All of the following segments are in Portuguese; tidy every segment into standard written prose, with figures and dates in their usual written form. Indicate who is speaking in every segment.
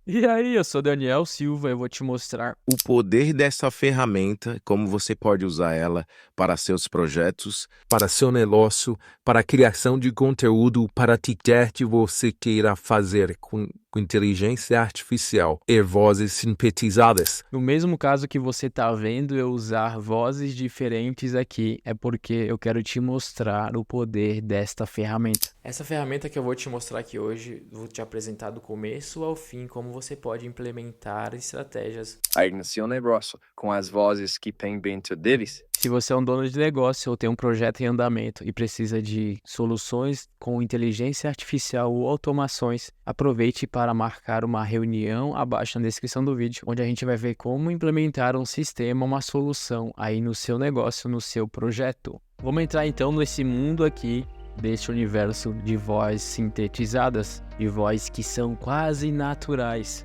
Speaker 1: E aí, eu sou Daniel Silva, eu vou te mostrar
Speaker 2: O poder dessa ferramenta, como você pode usar ela para seus projetos, para seu negócio, para a criação de conteúdo, para atividade que você queira fazer com inteligência artificial e vozes sintetizadas.
Speaker 1: no mesmo caso que você tá vendo eu usar vozes diferentes aqui, é porque eu quero te mostrar o poder desta ferramenta. Essa ferramenta que eu vou te mostrar aqui hoje, vou te apresentar do começo ao fim como você pode implementar estratégias.
Speaker 3: Aí no seu negócio, com as vozes que tem dentro deles.
Speaker 1: Se você é um dono de negócio ou tem um projeto em andamento e precisa de soluções com inteligência artificial ou automações, aproveite para marcar uma reunião abaixo na descrição do vídeo, onde a gente vai ver como implementar um sistema, uma solução aí no seu negócio, no seu projeto. Vamos entrar então nesse mundo aqui, deste universo de vozes sintetizadas, de vozes que são quase naturais.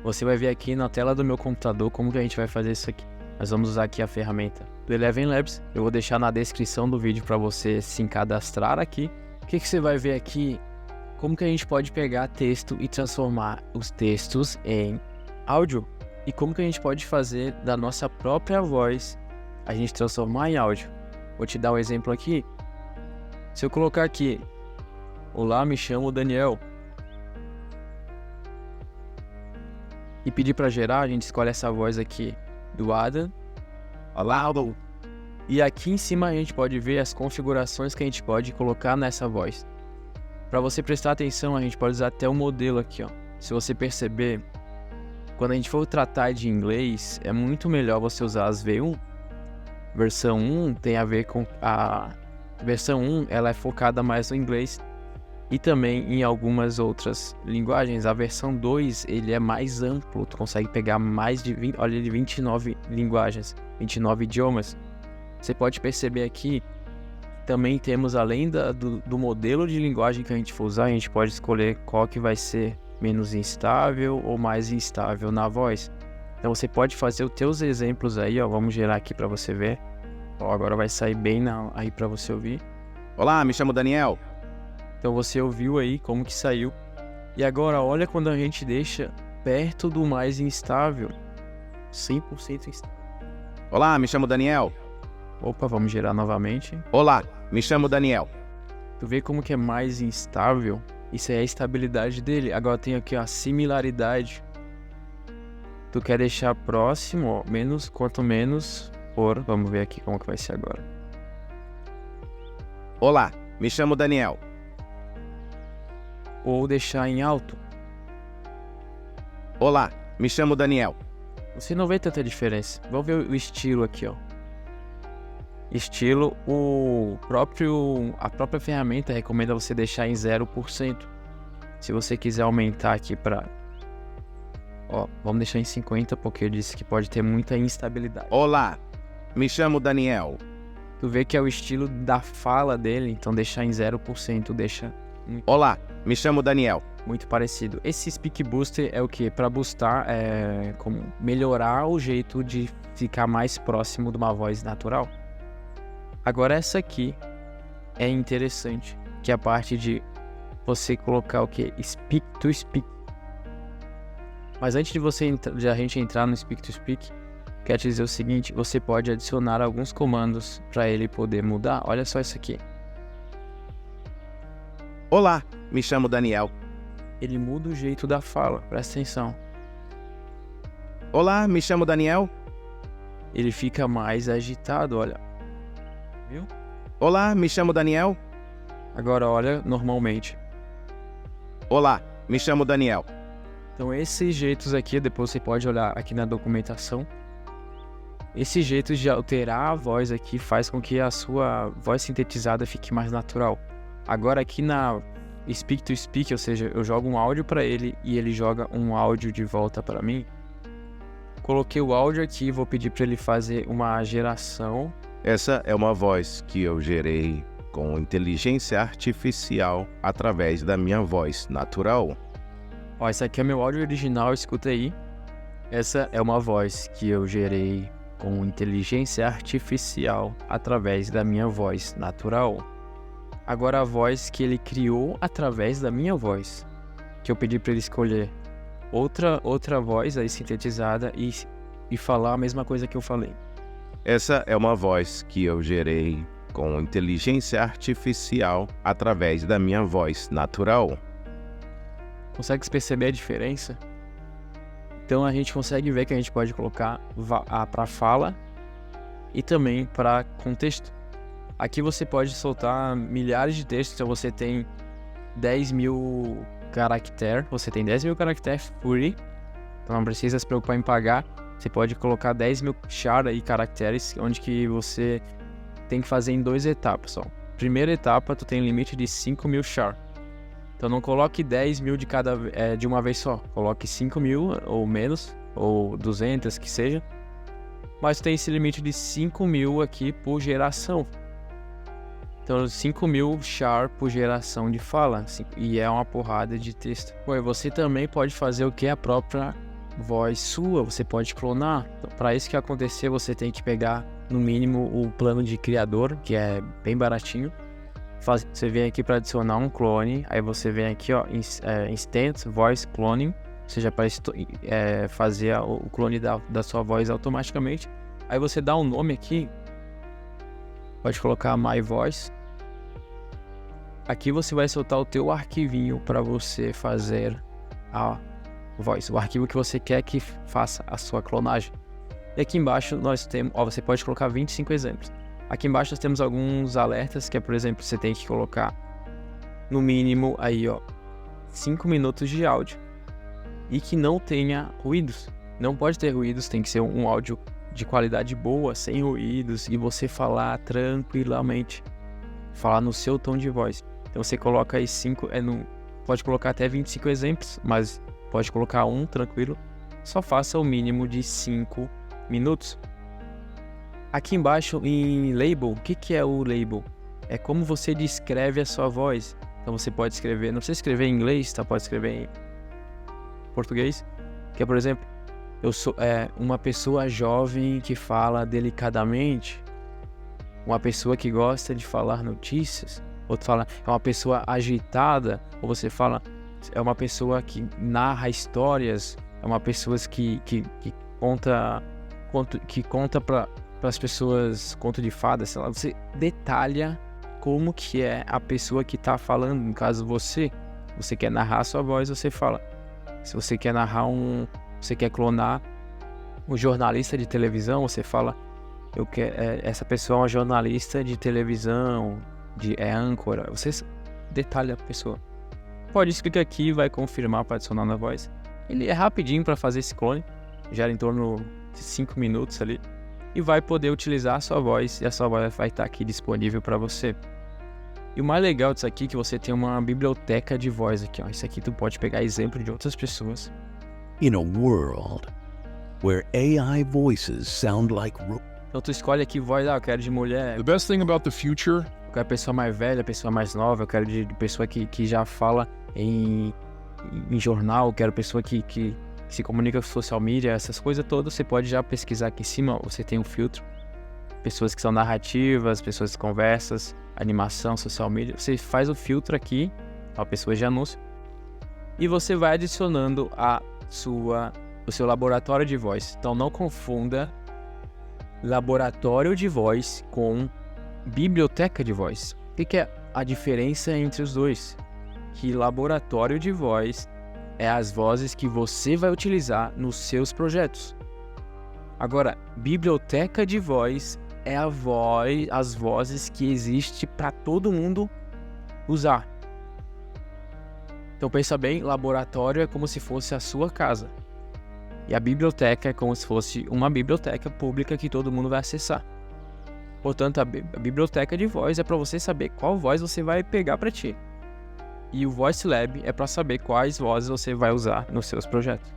Speaker 1: Você vai ver aqui na tela do meu computador como que a gente vai fazer isso aqui. Nós vamos usar aqui a ferramenta do Eleven Labs. Eu vou deixar na descrição do vídeo para você se cadastrar aqui. O que você vai ver aqui? Como que a gente pode pegar texto e transformar os textos em áudio? E como que a gente pode fazer da nossa própria voz a gente transformar em áudio? Vou te dar um exemplo aqui. Se eu colocar aqui, olá, me chamo Daniel, e pedir para gerar, a gente escolhe essa voz aqui do Adam. Olá, e aqui em cima a gente pode ver as configurações que a gente pode colocar nessa voz. Para você prestar atenção, a gente pode usar até o modelo aqui, ó. Se você perceber, quando a gente for tratar de inglês, é muito melhor você usar as V1. Versão 1 tem a ver com a versão 1, ela é focada mais no inglês e também em algumas outras linguagens. A versão 2, ele é mais amplo, tu consegue pegar mais de 20, olha, 29 linguagens, 29 idiomas. Você pode perceber aqui, também temos, além do modelo de linguagem que a gente for usar, a gente pode escolher qual que vai ser menos instável ou mais instável na voz. Então você pode fazer os teus exemplos aí, ó, vamos gerar aqui para você ver. Ó, agora vai sair bem aí para você ouvir.
Speaker 2: Olá, me chamo Daniel.
Speaker 1: Então você ouviu aí como que saiu. E agora olha quando a gente deixa perto do mais instável. 100% instável.
Speaker 2: Olá, me chamo Daniel.
Speaker 1: Opa, vamos gerar novamente.
Speaker 2: Olá, me chamo Daniel.
Speaker 1: Tu vê como que é mais instável? Isso é a estabilidade dele. Agora tem aqui a similaridade. Tu quer deixar próximo, ó, menos, quanto menos for. Vamos ver aqui como que vai ser agora.
Speaker 2: Olá, me chamo Daniel.
Speaker 1: Ou deixar em alto.
Speaker 2: Olá, me chamo Daniel.
Speaker 1: Você não vê tanta diferença. Vamos ver o estilo aqui, ó. Estilo, a própria ferramenta recomenda você deixar em 0%. Se você quiser aumentar aqui para... Ó, vamos deixar em 50% porque eu disse que pode ter muita instabilidade.
Speaker 2: Olá, me chamo Daniel.
Speaker 1: Tu vê que é o estilo da fala dele, então deixar em 0% deixa...
Speaker 2: Olá, me chamo Daniel.
Speaker 1: Muito parecido. Esse Speak Booster é o que? Para boostar, como melhorar o jeito de ficar mais próximo de uma voz natural. Agora essa aqui é interessante, que é a parte de você colocar o que? Speak to Speak. Mas antes de a gente entrar no Speak to Speak, quero te dizer o seguinte, você pode adicionar alguns comandos para ele poder mudar. Olha só isso aqui.
Speaker 2: Olá, me chamo Daniel.
Speaker 1: Ele muda o jeito da fala, presta atenção.
Speaker 2: Olá, me chamo Daniel.
Speaker 1: Ele fica mais agitado, olha. Viu?
Speaker 2: Olá, me chamo Daniel.
Speaker 1: Agora olha normalmente.
Speaker 2: Olá, me chamo Daniel.
Speaker 1: Então esses jeitos aqui, depois você pode olhar aqui na documentação. Esse jeito de alterar a voz aqui faz com que a sua voz sintetizada fique mais natural. Agora aqui na Speak to Speak, ou seja, eu jogo um áudio para ele e ele joga um áudio de volta para mim. Coloquei o áudio aqui, vou pedir para ele fazer uma geração.
Speaker 2: Essa é uma voz que eu gerei com inteligência artificial através da minha voz natural.
Speaker 1: Ó, esse aqui é meu áudio original, escuta aí. Essa é uma voz que eu gerei com inteligência artificial através da minha voz natural. Agora a voz que ele criou através da minha voz, que eu pedi para ele escolher. outra voz aí sintetizada e falar a mesma coisa que eu falei.
Speaker 2: Essa é uma voz que eu gerei com inteligência artificial através da minha voz natural.
Speaker 1: Consegue perceber a diferença? Então a gente consegue ver que a gente pode colocar para fala e também para contexto. Aqui você pode soltar milhares de textos, então você tem 10.000 caracteres, você tem 10.000 caracteres free, então não precisa se preocupar em pagar. Você pode colocar 10.000 char aí, caracteres, onde que você tem que fazer em 2 etapas só. Primeira etapa, tu tem limite de 5.000 char. Então não coloque 10.000 de uma vez só. Coloque 5.000 ou menos, ou 200, que seja. Mas tem esse limite de 5.000 aqui por geração. Então 5.000 char por geração de fala. E é uma porrada de texto. Pô, você também pode fazer o que? A própria voz sua. Você pode clonar. Então, para isso que acontecer, você tem que pegar no mínimo o plano de criador, que é bem baratinho. Você vem aqui para adicionar um clone, aí você vem aqui, ó, Instant Voice Cloning, ou seja, para fazer o clone da sua voz automaticamente. Aí você dá um nome aqui, pode colocar My Voice. Aqui você vai soltar o teu arquivinho para você fazer a voz, o arquivo que você quer que faça a sua clonagem. E aqui embaixo nós temos, ó, você pode colocar 25 exemplos. Aqui embaixo nós temos alguns alertas, que é, por exemplo, você tem que colocar no mínimo aí, ó, 5 minutos de áudio. E que não tenha ruídos. Não pode ter ruídos, tem que ser um áudio de qualidade boa, sem ruídos, e você falar tranquilamente. Falar no seu tom de voz. Então você coloca aí pode colocar até 25 exemplos, mas pode colocar um tranquilo. Só faça o mínimo de 5 minutos. Aqui embaixo em label, o que é o label? É como você descreve a sua voz. Então você pode escrever, não precisa escrever em inglês, tá? Pode escrever em português. Que é, por exemplo, eu sou uma pessoa jovem que fala delicadamente. Uma pessoa que gosta de falar notícias. Outro fala, é uma pessoa agitada. Ou você fala, é uma pessoa que narra histórias. É uma pessoa que conta para as pessoas conto de fadas, sei lá. Você detalha como que é a pessoa que está falando. No caso, você quer narrar a sua voz, você fala. Se você quer você quer clonar um jornalista de televisão, você fala, essa pessoa é uma jornalista de televisão, é âncora. Você detalha a pessoa. Pode explicar aqui, vai confirmar para adicionar na voz. Ele é rapidinho para fazer esse clone, gera em torno de 5 minutos ali. E vai poder utilizar a sua voz, e a sua voz vai estar aqui disponível para você. E o mais legal disso aqui é que você tem uma biblioteca de voz aqui, ó. Isso aqui tu pode pegar exemplo de outras pessoas.
Speaker 4: In a world where AI voices sound like...
Speaker 1: Então tu escolhe aqui voz, eu quero de mulher.
Speaker 5: The best thing about the future...
Speaker 1: Eu quero pessoa mais velha, pessoa mais nova, eu quero de pessoa que já fala em jornal, eu quero pessoa que se comunica com social media, essas coisas todas, você pode já pesquisar aqui em cima, você tem um filtro. Pessoas que são narrativas, pessoas que conversas, animação, social media. Você faz o filtro aqui, ó, pessoas de anúncio. E você vai adicionando o seu laboratório de voz. Então não confunda laboratório de voz com biblioteca de voz. O que é a diferença entre os dois? Que laboratório de voz é as vozes que você vai utilizar nos seus projetos. Agora, biblioteca de voz é as vozes que existem para todo mundo usar. Então pensa bem, laboratório é como se fosse a sua casa. E a biblioteca é como se fosse uma biblioteca pública que todo mundo vai acessar. Portanto, a biblioteca de voz é para você saber qual voz você vai pegar para ti. E o Voice Lab é para saber quais vozes você vai usar nos seus projetos.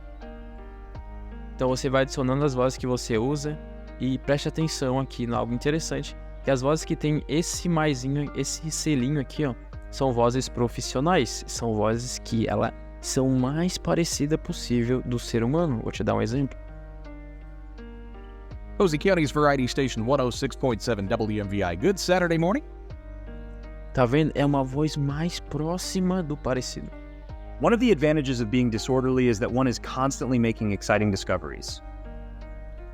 Speaker 1: Então você vai adicionando as vozes que você usa e preste atenção aqui no algo interessante, que as vozes que tem esse maisinho, esse selinho aqui, ó, são vozes profissionais, são vozes que elas são mais parecidas possível do ser humano. Vou te dar um exemplo.
Speaker 5: Posey County's Variety Station 106.7 WMVI. Good Saturday morning.
Speaker 1: Tá vendo? É uma voz mais próxima do parecido.
Speaker 6: One of the advantages of being disorderly is that one is constantly making exciting discoveries.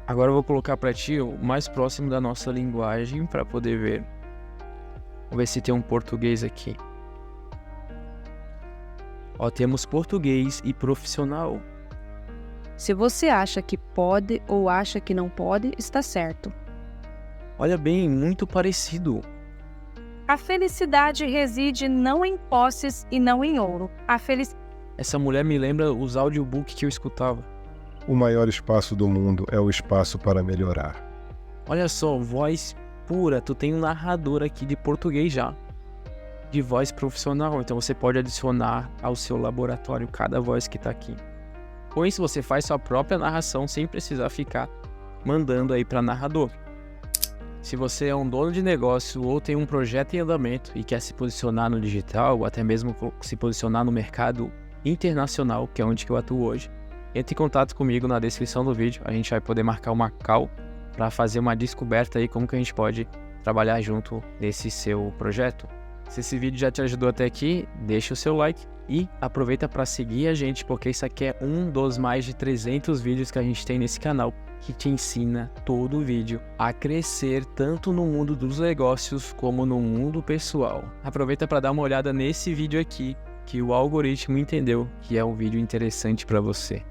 Speaker 1: Agora eu vou colocar para ti o mais próximo da nossa linguagem para poder ver. Vamos ver se tem um português aqui. Ó, temos português e profissional.
Speaker 7: Se você acha que pode ou acha que não pode, está certo.
Speaker 1: Olha bem, muito parecido.
Speaker 7: A felicidade reside não em posses e não em ouro.
Speaker 1: Essa mulher me lembra os audiobooks que eu escutava.
Speaker 8: O maior espaço do mundo é o espaço para melhorar.
Speaker 1: Olha só, voz pura. Tu tem um narrador aqui de português já. De voz profissional. Então você pode adicionar ao seu laboratório cada voz que tá aqui. Com isso você faz sua própria narração sem precisar ficar mandando aí para narrador. Se você é um dono de negócio ou tem um projeto em andamento e quer se posicionar no digital ou até mesmo se posicionar no mercado internacional, que é onde que eu atuo hoje, entre em contato comigo na descrição do vídeo. A gente vai poder marcar uma call para fazer uma descoberta aí como que a gente pode trabalhar junto nesse seu projeto. Se esse vídeo já te ajudou até aqui, deixa o seu like e aproveita para seguir a gente, porque isso aqui é um dos mais de 300 vídeos que a gente tem nesse canal que te ensina todo o vídeo a crescer tanto no mundo dos negócios como no mundo pessoal. Aproveita para dar uma olhada nesse vídeo aqui que o algoritmo entendeu que é um vídeo interessante para você.